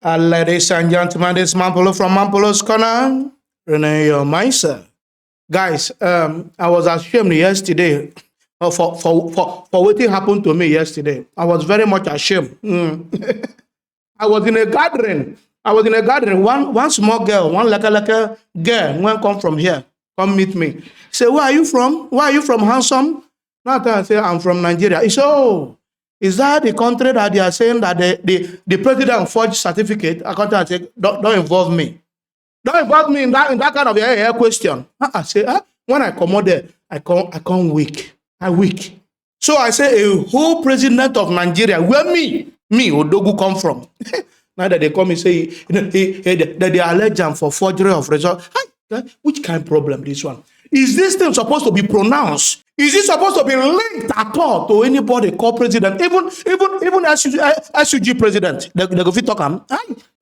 Ladies and gentlemen, this is Mampolo from Mampolo's Corner. Renee your mindset. Guys, I was ashamed yesterday for what happened to me yesterday. I was very much ashamed. I was in a gathering. One small girl, one like a girl, when come from here, come meet me. Say, where are you from? Where are you from, handsome? Not I say, I'm from Nigeria. He said, oh, is that the country that they are saying that the president forged certificate? I say, don't involve me. Don't involve me in that kind of question. I say, when I come out there, I come weak. I weak. So I say, a whole president of Nigeria, where me, Odogu come from. Now that they come and say that they allege him for forgery of result. Which kind of problem this one? Is this thing supposed to be pronounced? Is it supposed to be linked at all to anybody called president? Even SUG president, they go fit talk am.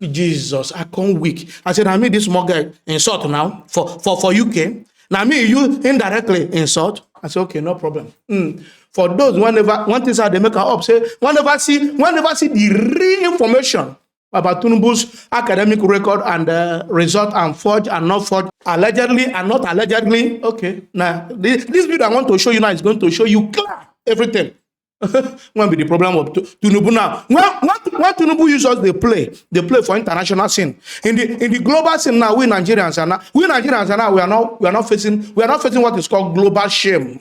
Jesus, I come weak. I said, I mean this small guy insult now for UK. Now me you indirectly insult. I said, okay, no problem. For those whenever one thing they make up say whenever see the real information about Tinubu's academic record and result and forged and not forged, allegedly and not allegedly. Okay, now this video I want to show you now is going to show you clear everything. Won't be the problem of Tinubu now. When Tinubu uses they play for international scene. In the global scene now, we Nigerians are now we are not facing what is called global shame.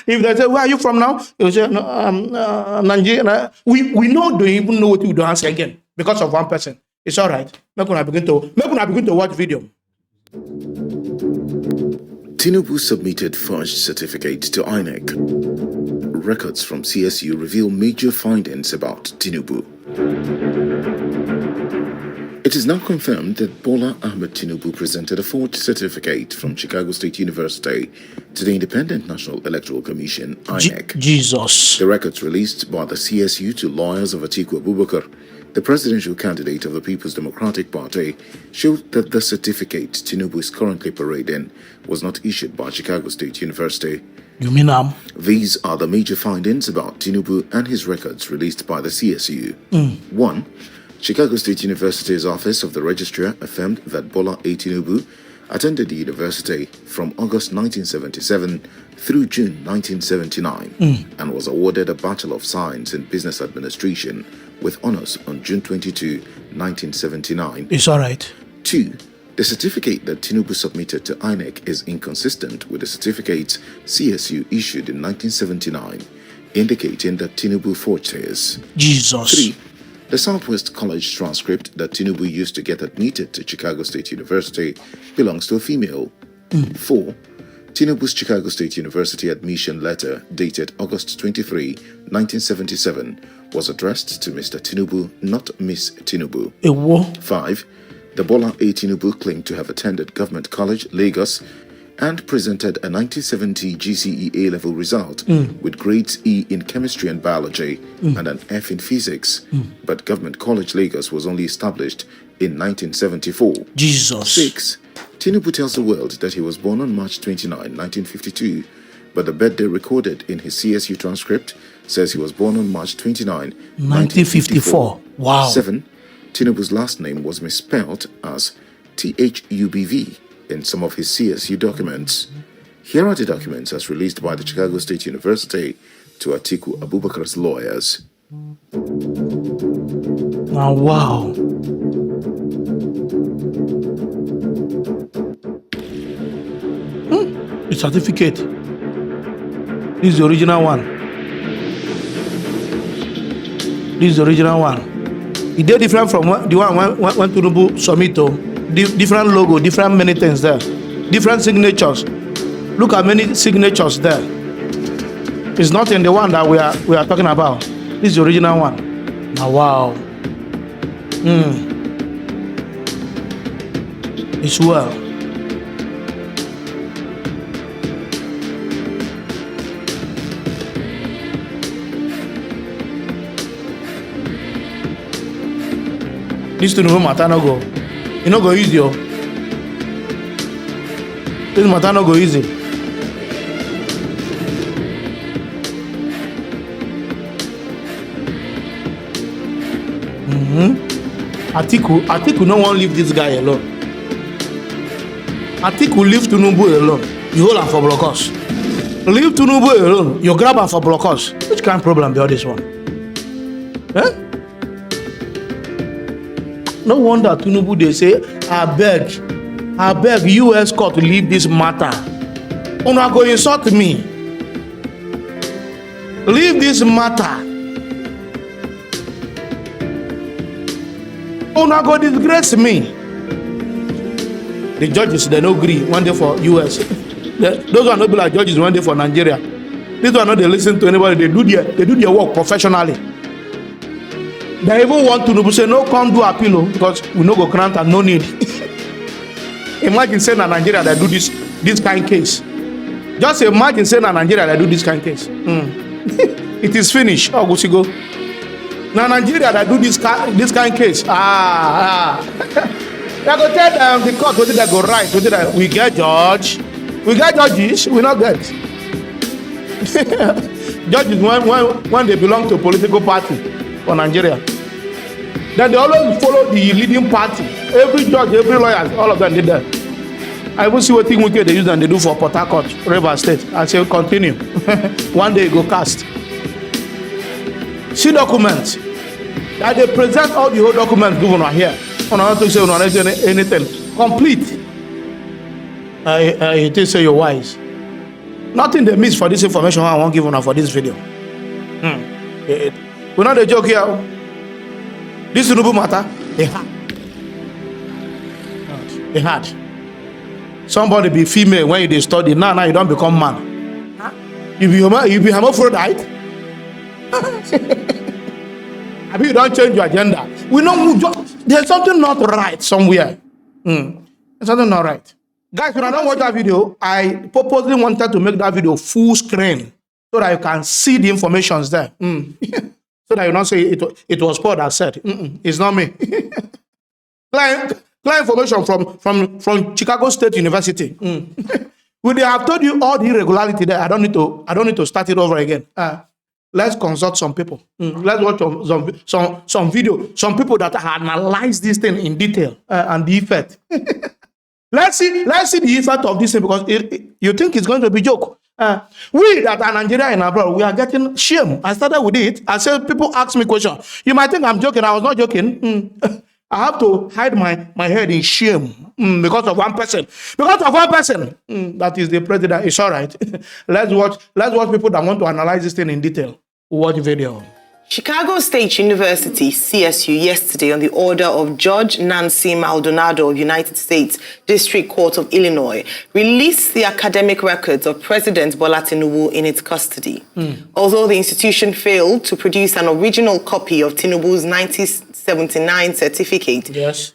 If they say, where are you from now? You say, no, Nigeria. We don't even know what you do answer again because of one person. It's all right. Make una begin to watch video. Tinubu submitted forged certificate to INEC. Records from CSU reveal major findings about Tinubu. It is now confirmed that Bola Ahmed Tinubu presented a forged certificate from Chicago State University to the Independent National Electoral Commission, INEC. Jesus. The records released by the CSU to lawyers of Atiku Abubakar, the presidential candidate of the People's Democratic Party, showed that the certificate Tinubu is currently parading was not issued by Chicago State University. You mean These are the major findings about Tinubu and his records released by the CSU. 1. Chicago State University's Office of the Registrar affirmed that Bola A. Tinubu attended the university from August 1977 through June 1979 and was awarded a Bachelor of Science in Business Administration with honors on June 22, 1979. It's all right. 2. The certificate that Tinubu submitted to INEC is inconsistent with the certificates CSU issued in 1979, indicating that Tinubu forged his. Jesus. 3. The Southwest College transcript that Tinubu used to get admitted to Chicago State University belongs to a female. 4. Tinubu's Chicago State University admission letter dated August 23, 1977 was addressed to Mr. Tinubu, not Miss Tinubu. 5. The Bola A. Tinubu claimed to have attended Government College, Lagos, and presented a 1970 GCE A-level result with grades E in chemistry and biology and an F in physics. But Government College Lagos was only established in 1974. Jesus. 6. Tinubu tells the world that he was born on March 29, 1952, but the birthday recorded in his CSU transcript says he was born on March 29, 1954. Wow. 7. Tinubu's last name was misspelled as THUBV in some of his CSU documents. Here are the documents as released by the Chicago State University to Atiku Abubakar's lawyers. Oh, wow. The certificate. This is the original one. This is the original one. It is different from the one when Tinubu submit to. Different logo, different many things there. Different signatures. Look at many signatures there. It's not in the one that we are talking about. This is the original one. Oh, wow. It's well. This to know matter no go. You no go easy, yo. This matter no go easy. Atiku no one leave this guy alone. Atiku leave Tinubu alone. You hold him for blockers. Leave Tinubu alone. You grab him for blockers. Which kind of problem be all this one? Eh? No wonder Tinubu they say, I beg US court to leave this matter. Una go insult me. Leave this matter. Una go disgrace me. The judges, they no agree one day for US. Those are not be like judges one day for Nigeria. These are not they listen to anybody. They do their work professionally. They even want to say no, come do appeal because we no go grant and no need. Imagine saying in Nigeria that do this kind of case. Just imagine saying in Nigeria that do this kind of case. It is finished. Oh, go. Now Nigeria that do this kind of case. They go tell the court whether they go right, whether we get judge, we get judges, we not get. Judges when they belong to a political party for Nigeria. Then they always follow the leading party. Every judge, every lawyer, all of them did that. I even see what thing wicked they use and they do for Port Harcourt, River State. I say continue. One day it go cast. See documents. That they present all the whole documents governor here. On not to say on anything. Complete. I say you're wise. Nothing they miss for this information I won't give on for this video. We're not a joke here. This Tinubu matter, they had. Somebody be female when you study, now you don't become man. You be hermaphrodite. I mean, you don't change your agenda. We know there's something not right somewhere. There's something not right. Guys, when I don't watch that video, I purposely wanted to make that video full screen so that you can see the information there. So that you don't say it was Paul that said. It's not me. Clear information from Chicago State University. Would they have told you all the irregularity there? I don't need to start it over again. Let's consult some people. Let's watch some video. Some people that analyze this thing in detail and the effect. Let's see the effect of this thing because you think it's going to be a joke. We that are Nigeria and abroad, we are getting shame. I started with it. I said, people ask me questions. You might think I'm joking. I was not joking. I have to hide my head in shame because of one person. Because of one person. That is the president. It's all right. Let's watch people that want to analyze this thing in detail. Watch the video. Chicago State University, CSU, yesterday on the order of Judge Nancy Maldonado of United States District Court of Illinois, released the academic records of President Bola Tinubu in its custody. Although the institution failed to produce an original copy of Tinubu's 1979 certificate,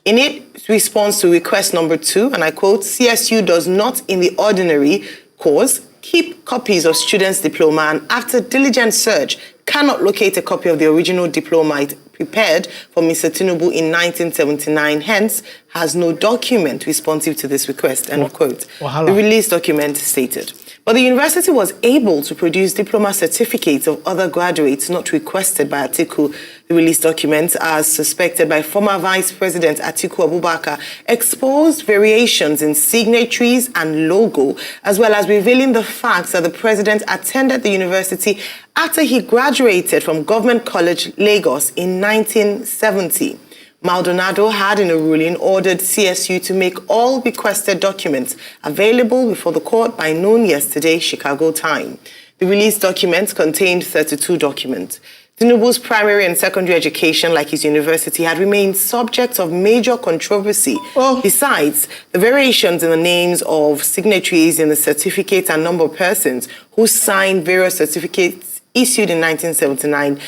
in its response to request number 2, and I quote, CSU does not in the ordinary course keep copies of students' diploma and after diligent search cannot locate a copy of the original diploma prepared for Mr. Tinubu in 1979, hence has no document responsive to this request, end of quote. The release document stated. But the university was able to produce diploma certificates of other graduates not requested by Atiku. The release documents, as suspected by former Vice President Atiku Abubakar, exposed variations in signatories and logo, as well as revealing the fact that the president attended the university after he graduated from Government College, Lagos in 1970. Maldonado had, in a ruling, ordered CSU to make all requested documents available before the court by noon yesterday, Chicago time. The released documents contained 32 documents. Tinubu's primary and secondary education, like his university, had remained subject of major controversy. Besides, the variations in the names of signatories in the certificate and number of persons who signed various certificates issued in 1979,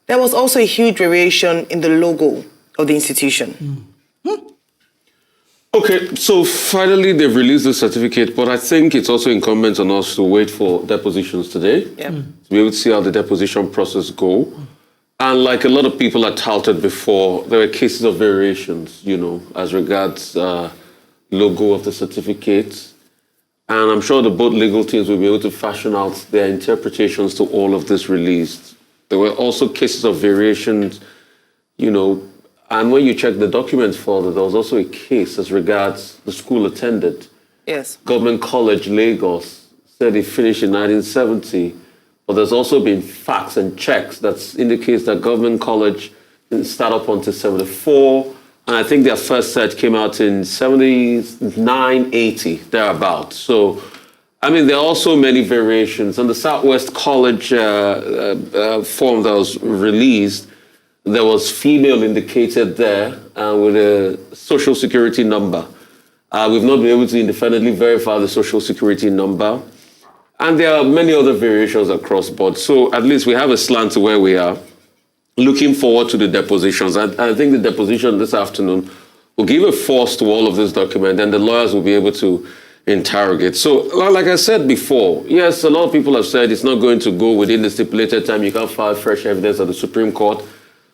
there was also a huge variation in the logo of the institution. Okay, so finally they've released the certificate, but I think it's also incumbent on us to wait for depositions today to be able to see how the deposition process go. And like a lot of people had touted before, there were cases of variations, as regards logo of the certificate. And I'm sure the both legal teams will be able to fashion out their interpretations to all of this released. There were also cases of variations, And when you check the documents further, there was also a case as regards the school attended. Yes. Government College, Lagos, said it finished in 1970. But there's also been facts and checks that indicates that Government College didn't start up until 74. And I think their first set came out in 79, 80, thereabouts. So, I mean, there are also many variations. On the Southwest College form that was released, there was female indicated there with a social security number. We've not been able to independently verify the social security number. And there are many other variations across board. So at least we have a slant to where we are. Looking forward to the depositions. I think the deposition this afternoon will give a force to all of this document, and the lawyers will be able to interrogate. So, like I said before, yes, a lot of people have said it's not going to go within the stipulated time. You can't file fresh evidence at the Supreme Court.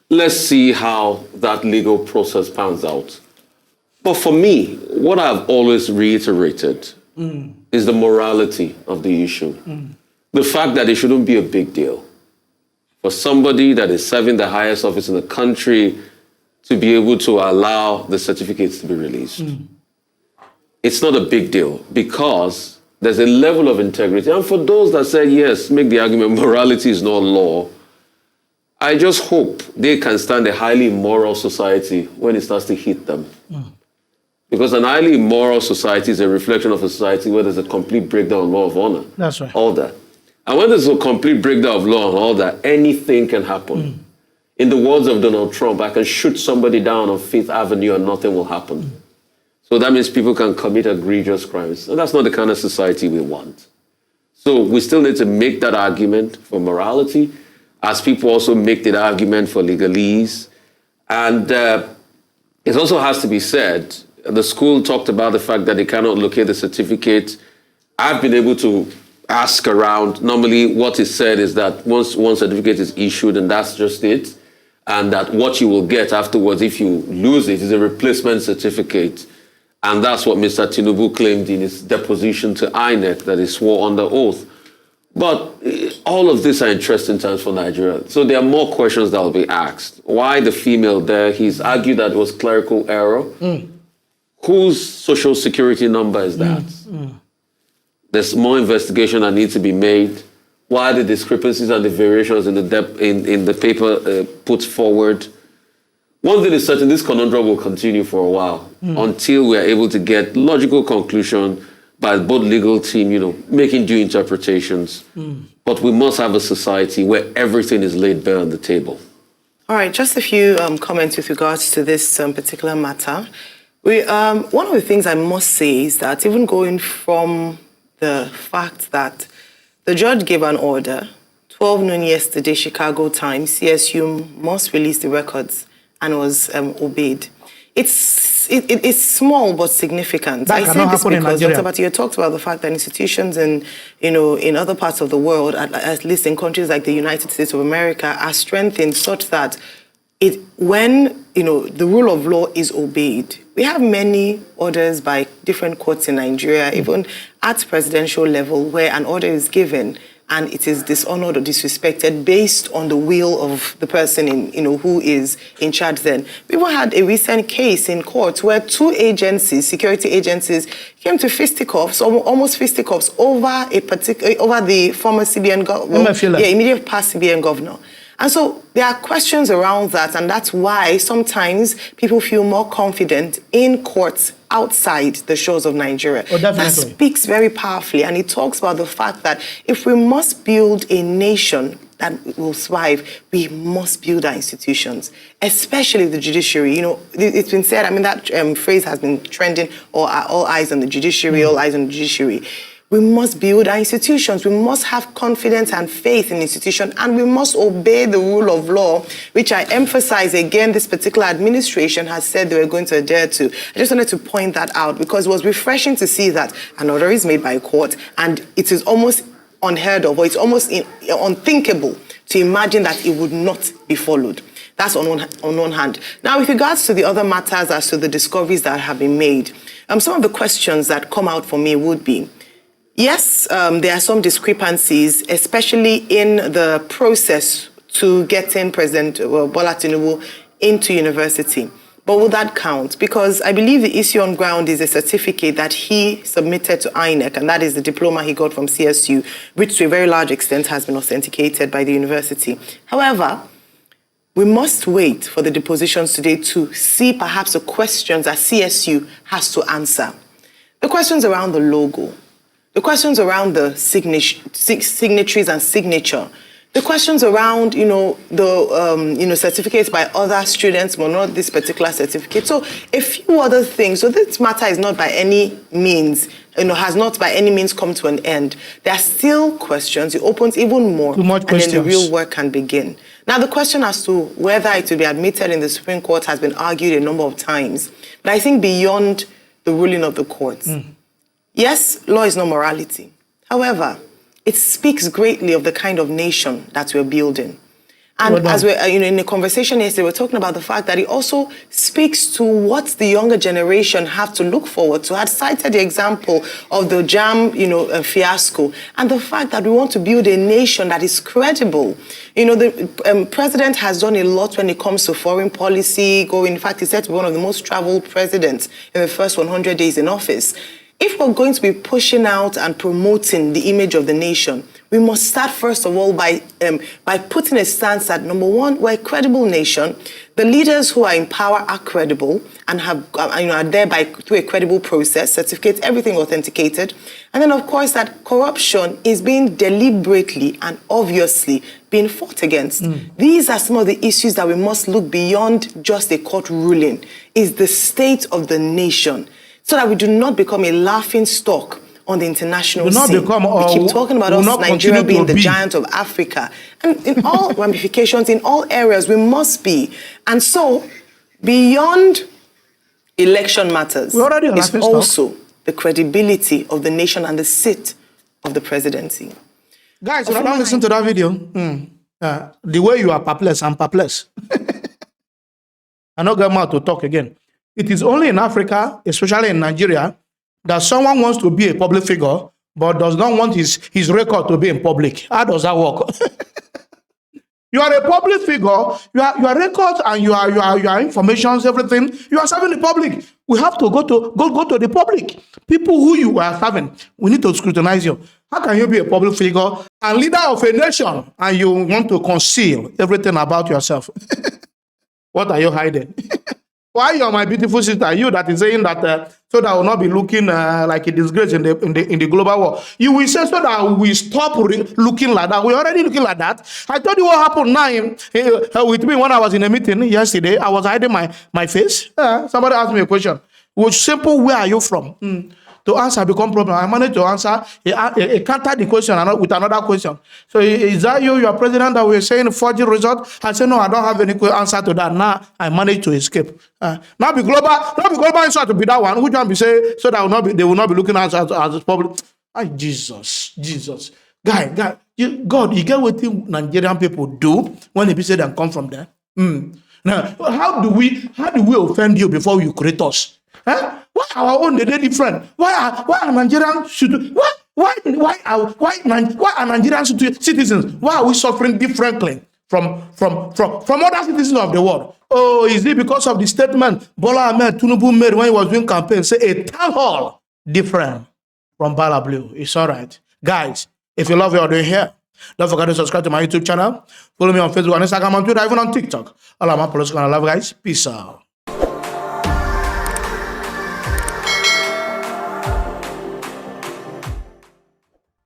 Let's see how that legal process pans out. But for me, what I've always reiterated is the morality of the issue. The fact that it shouldn't be a big deal for somebody that is serving the highest office in the country to be able to allow the certificates to be released. It's not a big deal because there's a level of integrity. And for those that say, yes, make the argument morality is not law, I just hope they can stand a highly immoral society when it starts to hit them. Because an highly immoral society is a reflection of a society where there's a complete breakdown of law of honor. That's right. All that. And when there's a complete breakdown of law and all that, anything can happen. In the words of Donald Trump, I can shoot somebody down on Fifth Avenue and nothing will happen. So that means people can commit egregious crimes. And that's not the kind of society we want. So we still need to make that argument for morality, as people also make the argument for legalese. And it also has to be said, the school talked about the fact that they cannot locate the certificate. I've been able to ask around. Normally what is said is that once one certificate is issued and that's just it, and that what you will get afterwards if you lose it is a replacement certificate. And that's what Mr. Tinubu claimed in his deposition to INEC, that he swore under oath. But all of these are interesting times for Nigeria. So there are more questions that will be asked. Why the female there? He's argued that it was clerical error. Whose social security number is that? There's more investigation that needs to be made. Why the discrepancies and the variations in the paper put forward? One thing is certain, this conundrum will continue for a while until we are able to get logical conclusion by both legal team, making due interpretations. But we must have a society where everything is laid bare on the table. All right, just a few comments with regards to this particular matter. One of the things I must say is that even going from the fact that the judge gave an order, 12 noon yesterday, Chicago time, CSU must release the records, and was obeyed. It's small but significant. That I say cannot this happen in because Nigeria. Dr. Bati talked about the fact that institutions in other parts of the world, at least in countries like the United States of America, are strengthened such that when the rule of law is obeyed. We have many orders by different courts in Nigeria, even at presidential level, where an order is given and it is dishonored or disrespected based on the will of the person who is in charge then. We even had a recent case in court where two agencies, security agencies, came to fisticuffs, almost fisticuffs, over the former CBN governor, immediate past CBN governor. And so there are questions around that, and that's why sometimes people feel more confident in courts outside the shores of Nigeria. Oh, definitely. That speaks very powerfully, and it talks about the fact that if we must build a nation that will thrive, we must build our institutions, especially the judiciary. It's been said, that phrase has been trending, all eyes on the judiciary, all eyes on the judiciary. We must build our institutions. We must have confidence and faith in institutions, and we must obey the rule of law, which I emphasize again, this particular administration has said they were going to adhere to. I just wanted to point that out because it was refreshing to see that an order is made by a court, and it is almost unheard of, or it's almost unthinkable to imagine that it would not be followed. That's on one hand. Now, with regards to the other matters as to the discoveries that have been made, some of the questions that come out for me would be, yes, there are some discrepancies, especially in the process to getting President Bola Tinubu into university. But will that count? Because I believe the issue on ground is a certificate that he submitted to INEC, and that is the diploma he got from CSU, which to a very large extent has been authenticated by the university. However, we must wait for the depositions today to see perhaps the questions that CSU has to answer. The questions around the logo, the questions around the signatories and signature, the questions around, the certificates by other students, but not this particular certificate. So a few other things. So this matter is not by any means, has not by any means come to an end. There are still questions. It opens even more. Too much questions. And then the real work can begin. Now, the question as to whether it will be admitted in the Supreme Court has been argued a number of times. But I think beyond the ruling of the courts. Yes, law is not morality. However, it speaks greatly of the kind of nation that we're building. And as we're, in the conversation yesterday, we're talking about the fact that it also speaks to what the younger generation have to look forward to. I had cited the example of the JAM, fiasco, and the fact that we want to build a nation that is credible. The president has done a lot when it comes to foreign policy. In fact, he's said to be one of the most traveled presidents in the first 100 days in office. If we're going to be pushing out and promoting the image of the nation, we must start first of all by putting a stance that, number one, we're a credible nation. The leaders who are in power are credible and are there through a credible process, certificates, everything authenticated. And then, of course, that corruption is being deliberately and obviously being fought against. These are some of the issues that we must look beyond just a court ruling, is the state of the nation, so that we do not become a laughing stock on the international scene. We keep talking about us, Nigeria being the giant of Africa. And in all ramifications, in all areas, we must be. And so, beyond election matters, is also the credibility of the nation and the seat of the presidency. Guys, if you don't listen to that video, the way you are perplexed, I'm perplexed. I'm not going to talk again. It is only in Africa, especially in Nigeria, that someone wants to be a public figure, but does not want his record to be in public. How does that work? You are a public figure, your records and your information, everything, you are serving the public. We have to go to the public. People who you are serving, we need to scrutinize you. How can you be a public figure and leader of a nation and you want to conceal everything about yourself? What are you hiding? Why you are my beautiful sister? You that is saying that so that I will not be looking like a disgrace in the global war. You will say so that we stop looking like that. We're already looking like that. I told you what happened now with me when I was in a meeting yesterday. I was hiding my face. Somebody asked me a question. Which simple, where are you from? To answer become problem. I managed to answer. He countered the question with another question. So is that you, your president, that we're saying forging result? I said, no, I don't have any answer to that. Now I managed to escape. Now be global answer to be that one. Which one be say so that they will not be looking at us as public. Jesus. Guy, God, you get what Nigerian people do when they say they come from there? Now, how do we offend you before you create us? Why our own they different? Why are Nigerians citizens? Why are we suffering differently from other citizens of the world? Oh, is it because of the statement Bola Ahmed Tinubu made when he was doing campaign? Say a town hall different from Bala Blue. It's all right, guys. If you love what you're doing here, don't forget to subscribe to my YouTube channel. Follow me on Facebook and Instagram and Twitter, even on TikTok. All of my political and love, guys. Peace out.